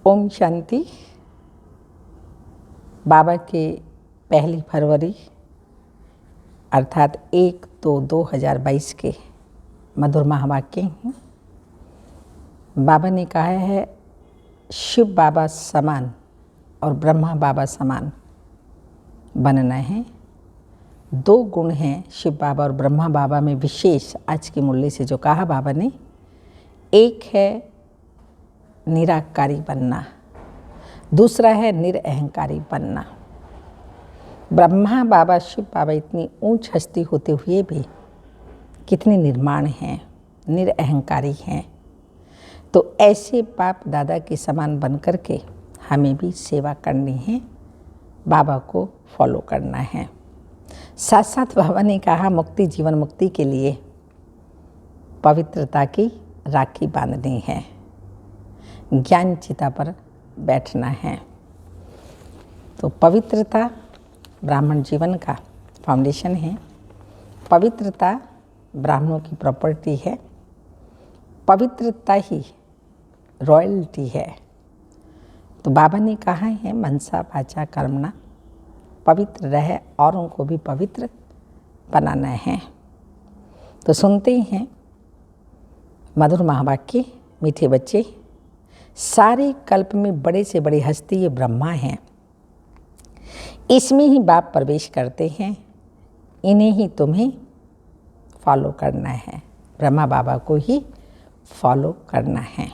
ओम शांति। बाबा के 1 फरवरी अर्थात 1/2/2022 के मधुर महावाक्य हैं। बाबा ने कहा है शिव बाबा समान और ब्रह्मा बाबा समान बनना है। 2 गुण हैं शिव बाबा और ब्रह्मा बाबा में विशेष, आज की मुरली से जो कहा बाबा ने। एक है निराकारी बनना, दूसरा है निरअहंकारी बनना। ब्रह्मा बाबा शिव बाबा इतनी ऊंच हस्ती होते हुए भी कितने निर्माण हैं, निरअहंकारी हैं। तो ऐसे बाप दादा के समान बन कर के हमें भी सेवा करनी है, बाबा को फॉलो करना है। साथ साथ बाबा ने कहा मुक्ति, जीवन मुक्ति के लिए पवित्रता की राखी बांधनी है, ज्ञान चिता पर बैठना है। तो पवित्रता ब्राह्मण जीवन का फाउंडेशन है। पवित्रता ब्राह्मणों की प्रॉपर्टी है। पवित्रता ही रॉयल्टी है। तो बाबा ने कहा है मनसा वाचा कर्मणा, पवित्र रहे औरों को भी पवित्र बनाना है। तो सुनते हैं मधुर महावाक्य। मीठे बच्चे, सारे कल्प में बड़े से बड़ी हस्ती ये ब्रह्मा हैं। इसमें ही बाप प्रवेश करते हैं, इन्हें ही तुम्हें फॉलो करना है, ब्रह्मा बाबा को ही फॉलो करना है।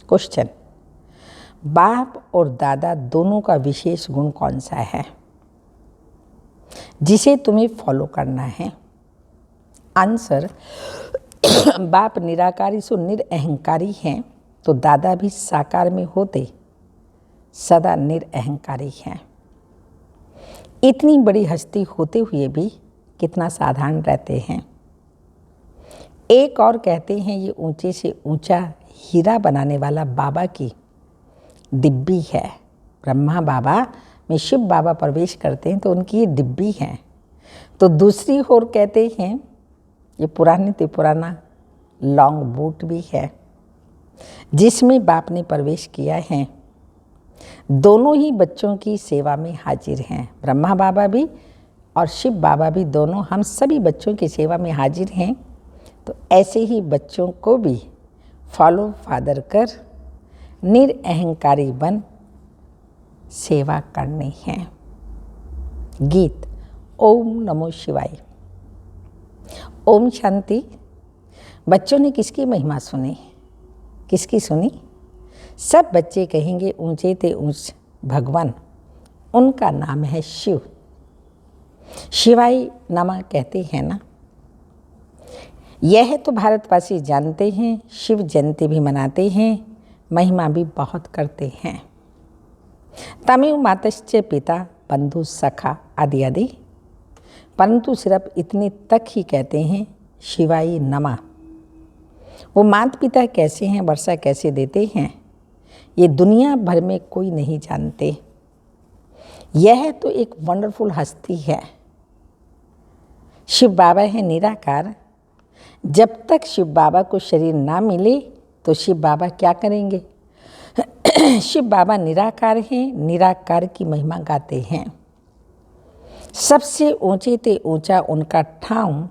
क्वेश्चन, बाप और दादा दोनों का विशेष गुण कौन सा है जिसे तुम्हें फॉलो करना है? आंसर, बाप निराकारी सो निरअहंकारी हैं, तो दादा भी साकार में होते सदा निरअहंकारी हैं। इतनी बड़ी हस्ती होते हुए भी कितना साधारण रहते हैं। एक और कहते हैं ये ऊंचे से ऊंचा हीरा बनाने वाला बाबा की डिब्बी है। ब्रह्मा बाबा में शिव बाबा प्रवेश करते हैं तो उनकी ये डिब्बी है। तो दूसरी ओर कहते हैं ये पुराने से पुराना लॉन्ग बूट भी है जिसमें बाप ने प्रवेश किया है। दोनों ही बच्चों की सेवा में हाजिर हैं। ब्रह्मा बाबा भी और शिव बाबा भी, दोनों हम सभी बच्चों की सेवा में हाजिर हैं। तो ऐसे ही बच्चों को भी फॉलो फादर कर निरअहंकारी बन सेवा करनी है। गीत ओम नमो शिवाय। ओम शांति। बच्चों ने किसकी महिमा सुनी? किसकी सुनी? सब बच्चे कहेंगे ऊंचे ते ऊंच भगवान, उनका नाम है शिव। शिवाय नमः कहते हैं ना। यह तो भारतवासी जानते हैं। शिव जयंती भी मनाते हैं, महिमा भी बहुत करते हैं। तमेव मातश्च पिता बंधु सखा आदि आदि, परंतु सिर्फ इतने तक ही कहते हैं शिवाय नमः। वो माता पिता कैसे हैं, वर्षा कैसे देते हैं, ये दुनिया भर में कोई नहीं जानते। यह तो एक वंडरफुल हस्ती है। शिव बाबा है निराकार। जब तक शिव बाबा को शरीर ना मिले तो शिव बाबा क्या करेंगे? शिव बाबा निराकार हैं, निराकार की महिमा गाते हैं। सबसे ऊंचे ते ऊंचा उनका ठाव,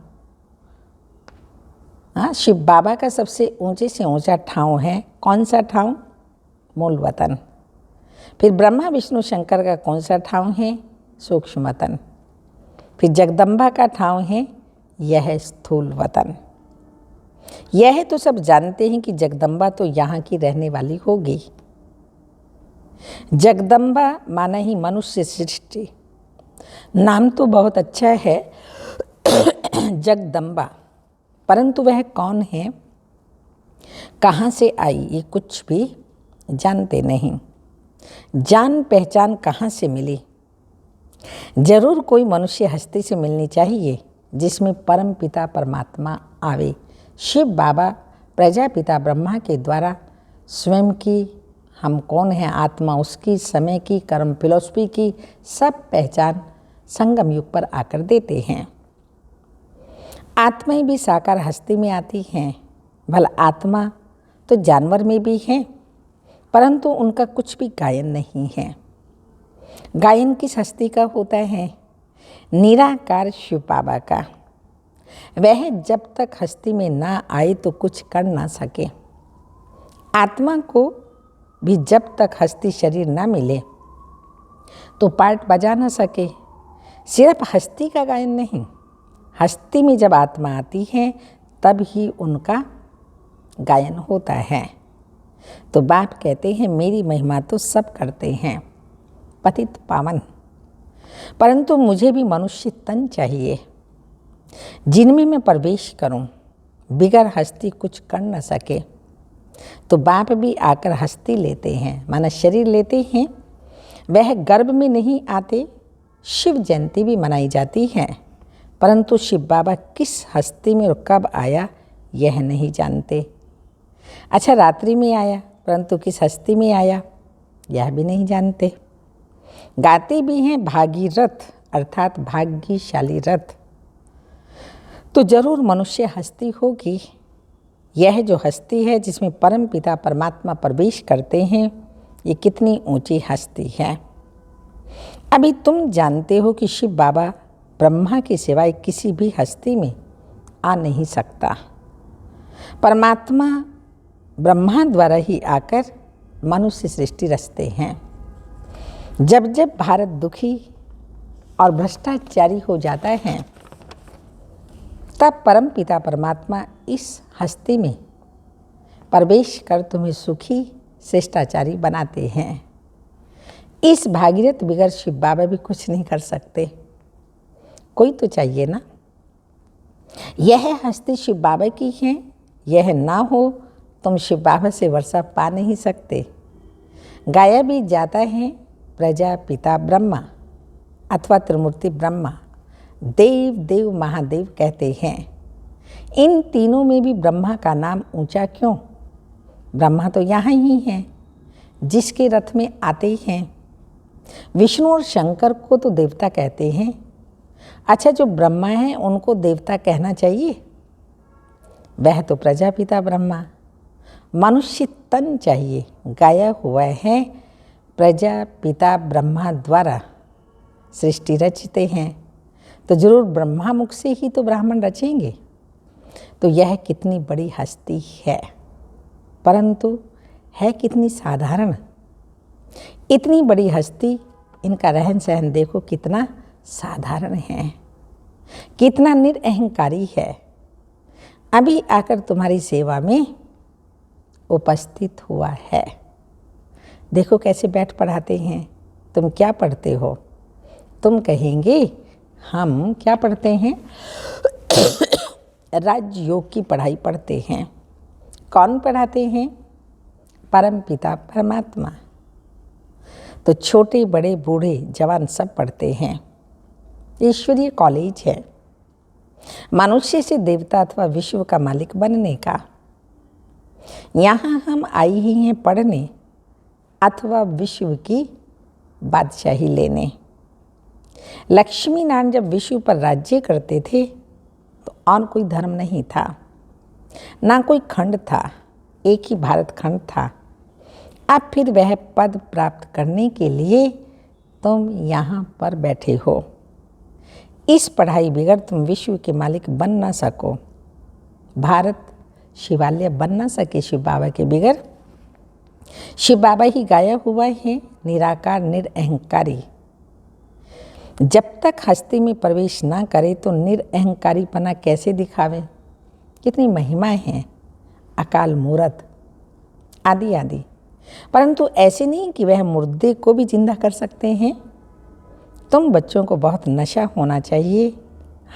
शिव बाबा का सबसे ऊंचे से ऊंचा ठाव है। कौन सा ठाव? मूल वतन। फिर ब्रह्मा विष्णु शंकर का कौन सा ठाव है? सूक्ष्म वतन। फिर जगदम्बा का ठाव है, यह स्थूल वतन। यह तो सब जानते हैं कि जगदम्बा तो यहाँ की रहने वाली होगी। जगदम्बा माना ही मनुष्य सृष्टि। नाम तो बहुत अच्छा है जगदम्बा, परंतु वह कौन है, कहाँ से आई, ये कुछ भी जानते नहीं। जान पहचान कहाँ से मिली? जरूर कोई मनुष्य हस्ती से मिलनी चाहिए जिसमें परम पिता परमात्मा आवे। शिव बाबा प्रजापिता ब्रह्मा के द्वारा स्वयं की, हम कौन हैं, आत्मा उसकी, समय की, कर्म फिलॉसफी की सब पहचान संगम युग पर आकर देते हैं। आत्माएं भी साकार हस्ती में आती हैं। भला आत्मा तो जानवर में भी हैं, परंतु उनका कुछ भी गायन नहीं है। गायन किस हस्ती का होता है? निराकार शिव बाबा का। वह जब तक हस्ती में ना आए तो कुछ कर ना सके। आत्मा को भी जब तक हस्ती शरीर ना मिले तो पार्ट बजा ना सके। सिर्फ हस्ती का गायन नहीं, हस्ती में जब आत्मा आती है तब ही उनका गायन होता है। तो बाप कहते हैं मेरी महिमा तो सब करते हैं, पतित पावन, परंतु मुझे भी मनुष्य तन चाहिए जिनमें मैं प्रवेश करूं, बिगर हस्ती कुछ कर न सके। तो बाप भी आकर हस्ती लेते हैं, माना शरीर लेते हैं। वह गर्भ में नहीं आते। शिव जयंती भी मनाई जाती है, परंतु शिव बाबा किस हस्ती में और कब आया यह नहीं जानते। अच्छा, रात्रि में आया, परंतु किस हस्ती में आया यह भी नहीं जानते। गाते भी हैं भागीरथ, अर्थात भाग्यशाली रथ। तो जरूर मनुष्य हस्ती होगी। यह जो हस्ती है जिसमें परम पिता परमात्मा प्रवेश करते हैं, ये कितनी ऊंची हस्ती है। अभी तुम जानते हो कि शिव बाबा ब्रह्मा के सिवाय किसी भी हस्ती में आ नहीं सकता। परमात्मा ब्रह्मा द्वारा ही आकर मनुष्य सृष्टि रचते हैं। जब जब भारत दुखी और भ्रष्टाचारी हो जाता है तब परम पिता परमात्मा इस हस्ती में प्रवेश कर तुम्हें सुखी शिष्टाचारी बनाते हैं। इस भागीरथ बिगर शिव बाबा भी कुछ नहीं कर सकते। कोई तो चाहिए ना। यह हस्ती शिव बाबा की है, यह ना हो तुम शिव बाबा से वर्षा पा नहीं सकते। गाया भी जाता है प्रजापिता ब्रह्मा अथवा त्रिमूर्ति ब्रह्मा, देव देव महादेव कहते हैं। इन तीनों में भी ब्रह्मा का नाम ऊंचा क्यों? ब्रह्मा तो यहाँ ही हैं जिसके रथ में आते ही हैं। विष्णु और शंकर को तो देवता कहते हैं। अच्छा, जो ब्रह्मा है उनको देवता कहना चाहिए? वह तो प्रजापिता ब्रह्मा। मनुष्य तन चाहिए। गाया हुआ है प्रजापिता ब्रह्मा द्वारा सृष्टि रचते हैं, तो जरूर ब्रह्मा मुख से ही तो ब्राह्मण रचेंगे। तो यह कितनी बड़ी हस्ती है, परंतु है कितनी साधारण। इतनी बड़ी हस्ती, इनका रहन सहन देखो कितना साधारण है, कितना निरअहंकारी है। अभी आकर तुम्हारी सेवा में उपस्थित हुआ है। देखो कैसे बैठ पढ़ाते हैं। तुम क्या पढ़ते हो? तुम कहेंगे हम क्या पढ़ते हैं? राजयोग की पढ़ाई पढ़ते हैं। कौन पढ़ाते हैं? परम पिता परमात्मा। तो छोटे बड़े बूढ़े जवान सब पढ़ते हैं। ईश्वरीय कॉलेज है, मनुष्य से देवता अथवा विश्व का मालिक बनने का। यहाँ हम आए ही हैं पढ़ने अथवा विश्व की बादशाही लेने। लक्ष्मी नारायण जब विश्व पर राज्य करते थे तो और कोई धर्म नहीं था, ना कोई खंड था, एक ही भारत खंड था। अब फिर वह पद प्राप्त करने के लिए तुम यहाँ पर बैठे हो। इस पढ़ाई बगैर तुम विश्व के मालिक बन ना सको। भारत शिवालय बन ना सके शिव बाबा के बगैर। शिव बाबा ही गाया हुआ है निराकार निरअहंकारी। जब तक हस्ती में प्रवेश ना करे तो निरअहंकारीपना कैसे दिखावे। कितनी महिमा है, अकाल मूरत आदि आदि। परंतु ऐसे नहीं कि वह मुर्दे को भी जिंदा कर सकते हैं। तुम बच्चों को बहुत नशा होना चाहिए।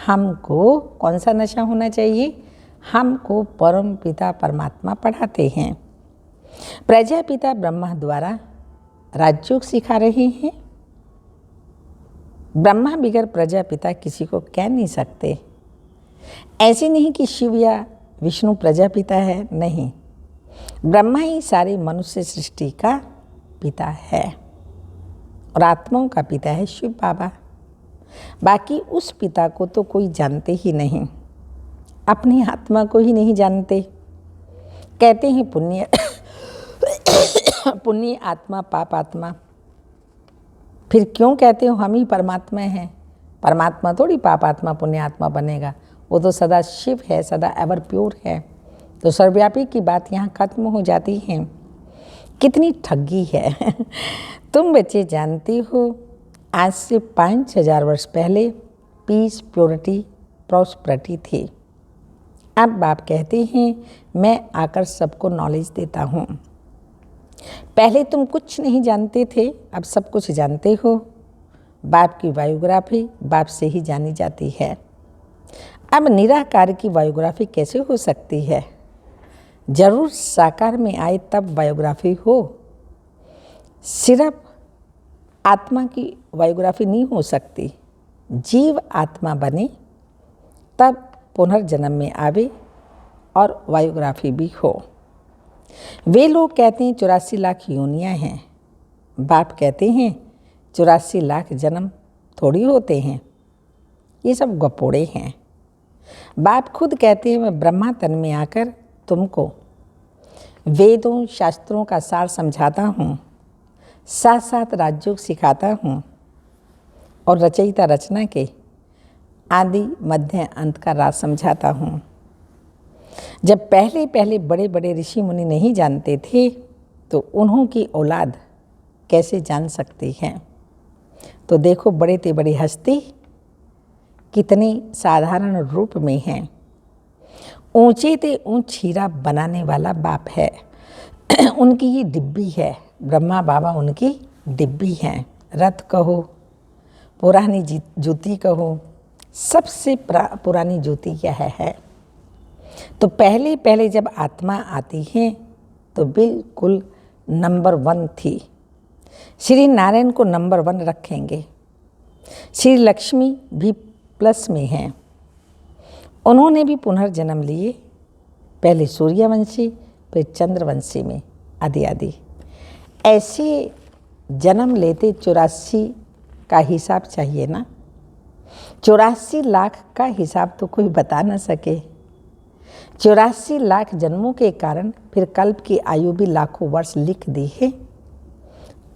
हमको कौन सा नशा होना चाहिए? हमको परम पिता परमात्मा पढ़ाते हैं। प्रजापिता ब्रह्मा द्वारा राजयोग सिखा रहे हैं। ब्रह्मा बिगर प्रजापिता किसी को कह नहीं सकते। ऐसे नहीं कि शिव या विष्णु प्रजापिता है, नहीं। ब्रह्मा ही सारे मनुष्य सृष्टि का पिता है और आत्माओं का पिता है शिव बाबा। बाकी उस पिता को तो कोई जानते ही नहीं, अपनी आत्मा को ही नहीं जानते। कहते हैं पुण्य पुण्य आत्मा पाप आत्मा, फिर क्यों कहते हो हम ही परमात्मा हैं? परमात्मा थोड़ी पाप आत्मा पुण्य आत्मा बनेगा, वो तो सदा शिव है, सदा एवर प्योर है। तो सर्वव्यापी की बात यहाँ खत्म हो जाती है। कितनी ठगी है। तुम बच्चे जानते हो आज से 5000 वर्ष पहले पीस, प्योरिटी, प्रॉस्पेरिटी थी। अब बाप कहते हैं मैं आकर सबको नॉलेज देता हूँ। पहले तुम कुछ नहीं जानते थे, अब सब कुछ जानते हो। बाप की बायोग्राफी बाप से ही जानी जाती है। अब निराकार की बायोग्राफी कैसे हो सकती है? जरूर साकार में आए तब बायोग्राफी हो। सिर्फ आत्मा की बायोग्राफी नहीं हो सकती। जीव आत्मा बने तब पुनर्जन्म में आवे और बायोग्राफी भी हो। वे लोग कहते हैं 84 लाख योनियाँ हैं। बाप कहते हैं 84 लाख जन्म थोड़ी होते हैं, ये सब गपोड़े हैं। बाप खुद कहते हैं मैं ब्रह्मा तन में आकर तुमको वेदों शास्त्रों का सार समझाता हूँ, साथ साथ राजयोग सिखाता हूँ और रचयिता रचना के आदि मध्य अंत का राज समझाता हूँ। जब पहले पहले बड़े बड़े ऋषि मुनि नहीं जानते थे तो उन्हों की औलाद कैसे जान सकती है? तो देखो बड़े ते बड़ी हस्ती कितने साधारण रूप में हैं। ऊंचे ते ऊंच हीरा बनाने वाला बाप है। उनकी ये डिब्बी है, ब्रह्मा बाबा उनकी डिब्बी हैं। रथ कहो, पुरानी जूती कहो, सबसे पुरानी जूती यह है। तो पहले पहले जब आत्मा आती है तो बिल्कुल नंबर 1 थी। श्री नारायण को नंबर 1 रखेंगे। श्री लक्ष्मी भी प्लस में हैं। उन्होंने भी पुनर्जन्म लिए, पहले सूर्यवंशी फिर चंद्रवंशी में आदि आदि। ऐसे जन्म लेते 84 का हिसाब चाहिए ना। 84 लाख का हिसाब तो कोई बता न सके। 84 लाख जन्मों के कारण फिर कल्प की आयु भी लाखों वर्ष लिख दी है।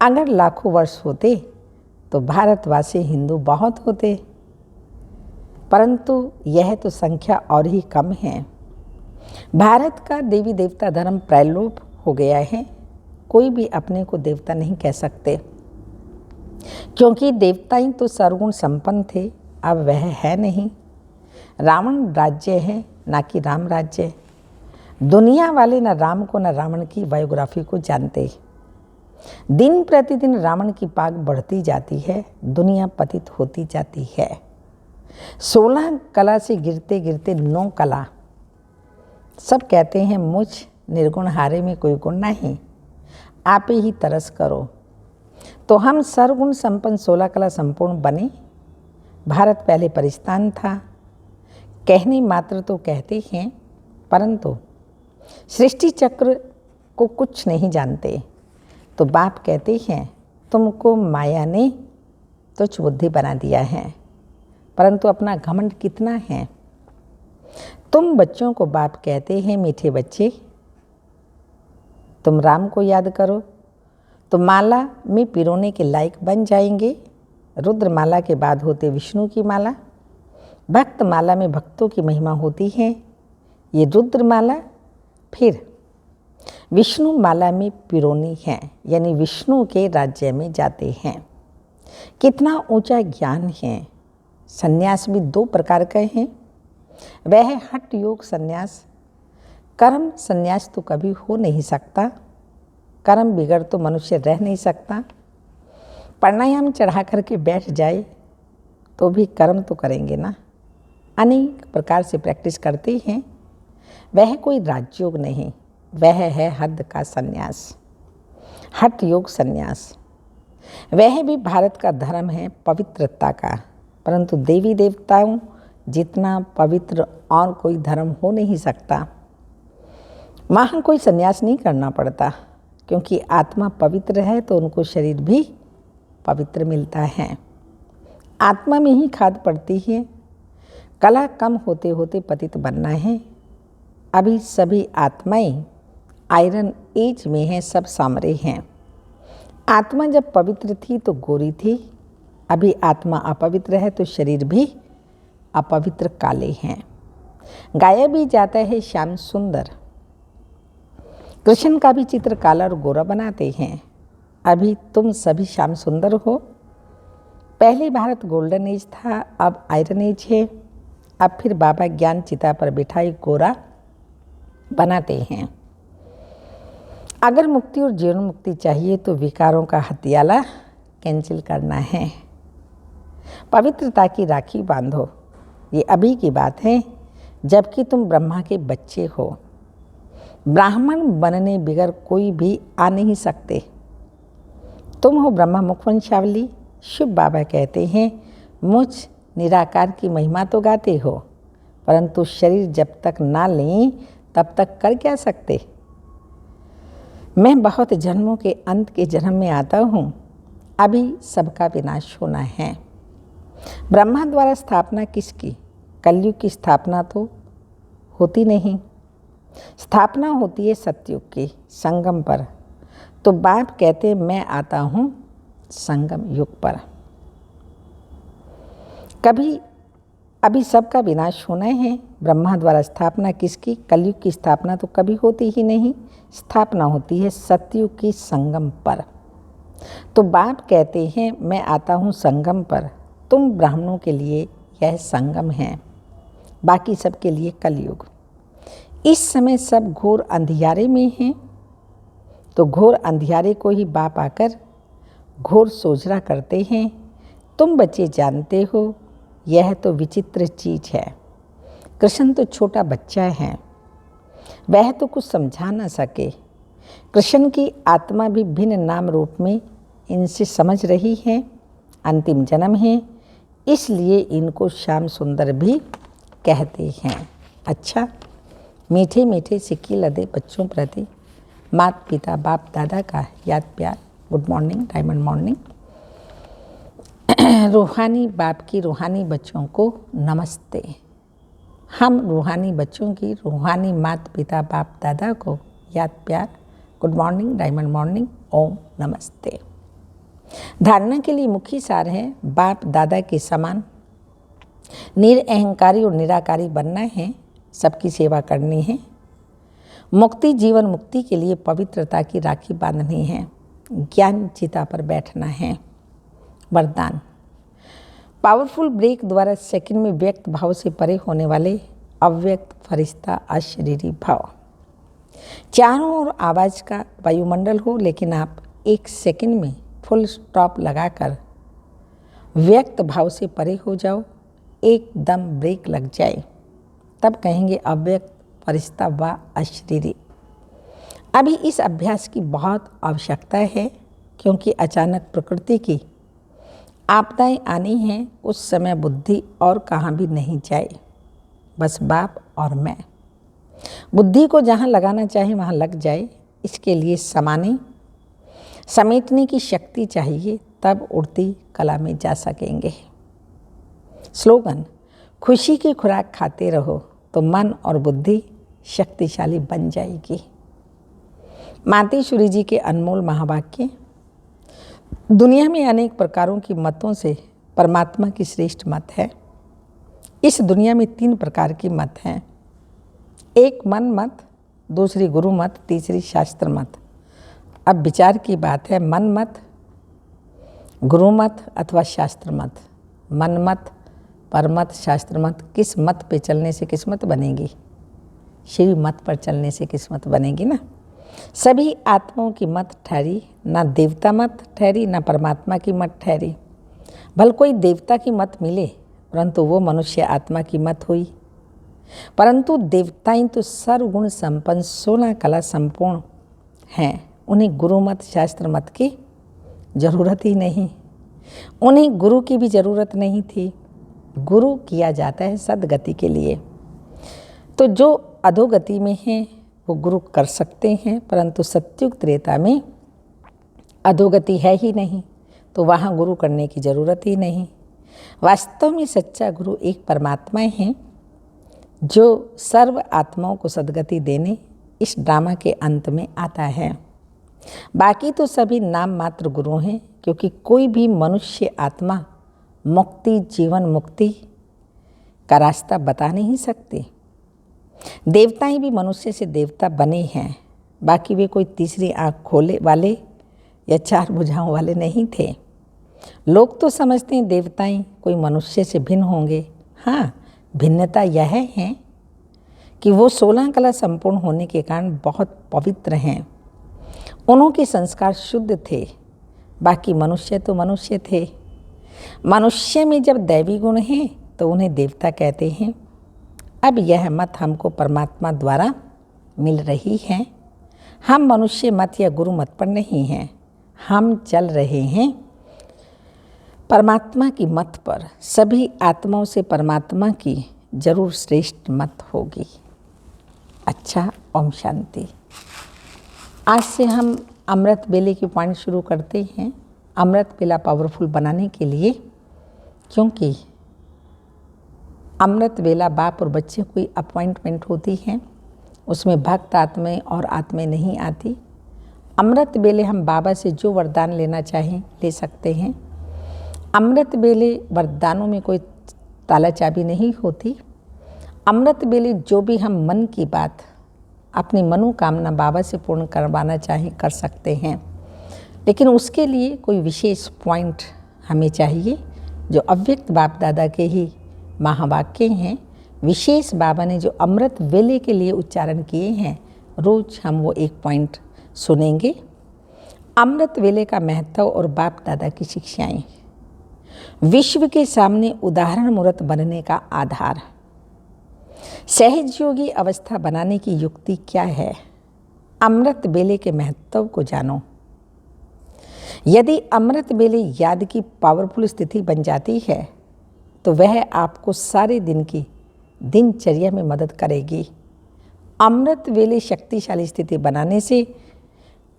अगर लाखों वर्ष होते तो भारतवासी हिंदू बहुत होते, परंतु यह तो संख्या और ही कम है। भारत का देवी देवता धर्म प्रलोभ हो गया है। कोई भी अपने को देवता नहीं कह सकते, क्योंकि देवता ही तो सर्वगुण संपन्न थे, अब वह है नहीं। रावण राज्य है ना कि राम राज्य। दुनिया वाले न राम को न रावण की बायोग्राफी को जानते। दिन प्रतिदिन रावण की पाग बढ़ती जाती है, दुनिया पतित होती जाती है। 16 कला से गिरते गिरते 9 कला। सब कहते हैं मुझ निर्गुण हारे में कोई गुण नहीं, आप ही तरस करो। तो हम सर्वगुण संपन्न 16 कला संपूर्ण बने। भारत पहले परिस्तान था। कहने मात्र तो कहते हैं, परंतु सृष्टि चक्र को कुछ नहीं जानते। तो बाप कहते हैं तुमको माया ने तुच्छ बुद्धि बना दिया है, परंतु अपना घमंड कितना है। तुम बच्चों को बाप कहते हैं मीठे बच्चे, तुम राम को याद करो तो माला में पिरोने के लायक बन जाएंगे। रुद्र माला के बाद होते विष्णु की माला। भक्त माला में भक्तों की महिमा होती है, ये रुद्र माला। फिर विष्णु माला में पिरोनी है, यानी विष्णु के राज्य में जाते हैं। कितना ऊंचा ज्ञान है। संन्यास भी 2 प्रकार का है। वह है हठ योग संन्यास। कर्म संन्यास तो कभी हो नहीं सकता। कर्म बिगड़ तो मनुष्य रह नहीं सकता। प्राणायाम चढ़ा करके बैठ जाए तो भी कर्म तो करेंगे ना। अनेक प्रकार से प्रैक्टिस करते हैं। वह कोई राजयोग नहीं, वह है हद का संन्यास, हठ योग संन्यास। वह भी भारत का धर्म है पवित्रता का, परंतु देवी देवताओं जितना पवित्र और कोई धर्म हो नहीं सकता। वहाँ कोई संन्यास नहीं करना पड़ता, क्योंकि आत्मा पवित्र है तो उनको शरीर भी पवित्र मिलता है। आत्मा में ही खाद पड़ती है। कला कम होते होते पतित बनना है। अभी सभी आत्माएं आयरन एज में हैं, सब सामरे हैं। आत्मा जब पवित्र थी तो गोरी थी, अभी आत्मा अपवित्र है तो शरीर भी अपवित्र काले हैं। गाया भी जाता है श्याम सुंदर। कृष्ण का भी चित्र काला और गोरा बनाते हैं। अभी तुम सभी श्याम सुंदर हो। पहले भारत गोल्डन एज था, अब आयरन एज है। अब फिर बाबा ज्ञान चिता पर बिठाई गोरा बनाते हैं। अगर मुक्ति और जीवन मुक्ति चाहिए तो विकारों का हथियाला कैंसिल करना है। पवित्रता की राखी बांधो। ये अभी की बात है, जबकि तुम ब्रह्मा के बच्चे हो। ब्राह्मण बनने बगैर कोई भी आ नहीं सकते। तुम हो ब्रह्मा मुख वंशावली। शिव बाबा कहते हैं, मुझ निराकार की महिमा तो गाते हो, परंतु शरीर जब तक ना लें तब तक कर क्या सकते। मैं बहुत जन्मों के अंत के जन्म में आता हूँ, अभी सबका विनाश होना है। ब्रह्मा द्वारा स्थापना किसकी? कलयुग की स्थापना तो होती नहीं, स्थापना होती है सतयुग के संगम पर। तो बाप कहते हैं, मैं आता हूँ संगम युग पर। अभी सबका विनाश होना है। ब्रह्मा द्वारा स्थापना किसकी? कलयुग की स्थापना तो कभी होती ही नहीं, स्थापना होती है सतयुग की संगम पर। तो बाप कहते हैं, मैं आता हूँ संगम पर। तुम ब्राह्मणों के लिए यह संगम है, बाकी सबके लिए कलयुग। इस समय सब घोर अंधियारे में हैं, तो घोर अंधियारे को ही बाप आकर घोर सोझरा करते हैं। तुम बच्चे जानते हो, यह तो विचित्र चीज है। कृष्ण तो छोटा बच्चा है, वह तो कुछ समझा न सके। कृष्ण की आत्मा भी भिन्न नाम रूप में इनसे समझ रही है। अंतिम जन्म है, इसलिए इनको श्याम सुंदर भी कहते हैं। अच्छा, मीठे मीठे सिक्के लदे बच्चों प्रति माता पिता बाप दादा का याद प्यार। Good morning, diamond morning. रूहानी बाप की रूहानी बच्चों को नमस्ते। हम रूहानी बच्चों की रूहानी माता पिता बाप दादा को याद प्यार। गुड मॉर्निंग, डायमंड मॉर्निंग, ओम नमस्ते। धारणा के लिए मुख्य सार है, बाप दादा के समान निरअहंकारी और निराकारी बनना है, सबकी सेवा करनी है। मुक्ति जीवन मुक्ति के लिए पवित्रता की राखी बांधनी है, ज्ञान चिता पर बैठना है। वरदान, पावरफुल ब्रेक द्वारा सेकंड में व्यक्त भाव से परे होने वाले अव्यक्त फरिश्ता अशरीरी भाव। चारों ओर आवाज़ का वायुमंडल हो, लेकिन आप एक सेकंड में फुल स्टॉप लगाकर व्यक्त भाव से परे हो जाओ, एकदम ब्रेक लग जाए, तब कहेंगे अव्यक्त फरिश्ता व अशरीरी। अभी इस अभ्यास की बहुत आवश्यकता है, क्योंकि अचानक प्रकृति की आपदाएं आनी हैं। उस समय बुद्धि और कहाँ भी नहीं जाए, बस बाप और मैं। बुद्धि को जहाँ लगाना चाहे वहाँ लग जाए, इसके लिए समेटने की शक्ति चाहिए, तब उड़ती कला में जा सकेंगे। स्लोगन, खुशी की खुराक खाते रहो तो मन और बुद्धि शक्तिशाली बन जाएगी। मातेश्वरी जी के अनमोल महावाक्य। दुनिया में अनेक प्रकारों की मतों से परमात्मा की श्रेष्ठ मत है। इस दुनिया में 3 प्रकार की मत हैं, एक मन मत, दूसरी गुरु मत, तीसरी शास्त्र मत। अब विचार की बात है, मन मत, गुरु मत अथवा शास्त्र मत। मन मत, परमत, शास्त्र मत, किस मत पे चलने से किस्मत बनेगी? श्री मत पर चलने से किस्मत बनेगी ना। सभी आत्माओं की मत ठहरी, ना देवता मत ठहरी, ना परमात्मा की मत ठहरी। भल कोई देवता की मत मिले, परंतु वो मनुष्य आत्मा की मत हुई। परंतु देवताएं तो सर्वगुण संपन्न 16 कला संपूर्ण हैं, उन्हें गुरु मत शास्त्र मत की जरूरत ही नहीं। उन्हें गुरु की भी जरूरत नहीं थी। गुरु किया जाता है सदगति के लिए। तो जो अधोगति में हैं वो गुरु कर सकते हैं, परंतु सत्युग त्रेता में अधोगति है ही नहीं, तो वहाँ गुरु करने की जरूरत ही नहीं। वास्तव में सच्चा गुरु एक परमात्मा है, जो सर्व आत्माओं को सद्गति देने इस ड्रामा के अंत में आता है। बाकी तो सभी नाम मात्र गुरु हैं, क्योंकि कोई भी मनुष्य आत्मा मुक्ति, जीवन मुक्ति का रास्ता बता नहीं सकते। देवताएं भी मनुष्य से देवता बने हैं, बाकी वे कोई तीसरी आँख खोले वाले या चार भुजाओं वाले नहीं थे। लोग तो समझते हैं देवताएं कोई मनुष्य से भिन्न होंगे। हाँ, भिन्नता यह है कि वो 16 कला संपूर्ण होने के कारण बहुत पवित्र हैं। उनके संस्कार शुद्ध थे, बाकी मनुष्य तो मनुष्य थे। मनुष्य में जब दैवी गुण हैं तो उन्हें देवता कहते हैं। अब यह मत हमको परमात्मा द्वारा मिल रही है। हम मनुष्य मत या गुरु मत पर नहीं हैं, हम चल रहे हैं परमात्मा की मत पर। सभी आत्माओं से परमात्मा की जरूर श्रेष्ठ मत होगी। अच्छा, ओम शांति। आज से हम अमृत बेले की पॉइंट शुरू करते हैं। अमृत बेला पावरफुल बनाने के लिए, क्योंकि अमृत बेला बाप और बच्चे कोई अपॉइंटमेंट होती है, उसमें भक्त आत्माएं और आत्माएं नहीं आती। अमृत बेले हम बाबा से जो वरदान लेना चाहें ले सकते हैं। अमृत बेले वरदानों में कोई ताला चाबी नहीं होती। अमृत बेले जो भी हम मन की बात, अपनी मनोकामना बाबा से पूर्ण करवाना चाहें कर सकते हैं, लेकिन उसके लिए कोई विशेष पॉइंट हमें चाहिए, जो अव्यक्त बाप दादा के ही महावाक्य हैं। विशेष बाबा ने जो अमृत वेले के लिए उच्चारण किए हैं, रोज हम वो एक पॉइंट सुनेंगे। अमृत वेले का महत्व और बाप दादा की शिक्षाएं। विश्व के सामने उदाहरण मूर्त बनने का आधार। सहज योगी अवस्था बनाने की युक्ति क्या है? अमृत बेले के महत्व को जानो। यदि अमृत बेले याद की पावरफुल स्थिति बन जाती है तो वह आपको सारे दिन की दिनचर्या में मदद करेगी। अमृत वेले शक्तिशाली स्थिति बनाने से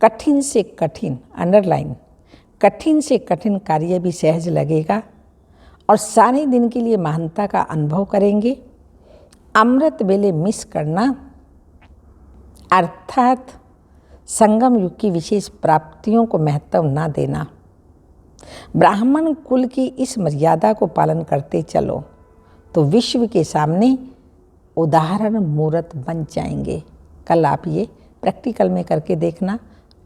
कठिन से कठिन, अंडरलाइन, कठिन से कठिन कार्य भी सहज लगेगा और सारे दिन के लिए महानता का अनुभव करेंगे। अमृत वेले मिस करना अर्थात संगम युग की विशेष प्राप्तियों को महत्व ना देना। ब्राह्मण कुल की इस मर्यादा को पालन करते चलो तो विश्व के सामने उदाहरण मूर्त बन जाएंगे। कल आप ये प्रैक्टिकल में करके देखना,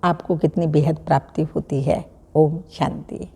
आपको कितनी बेहद प्राप्ति होती है। ओम शांति।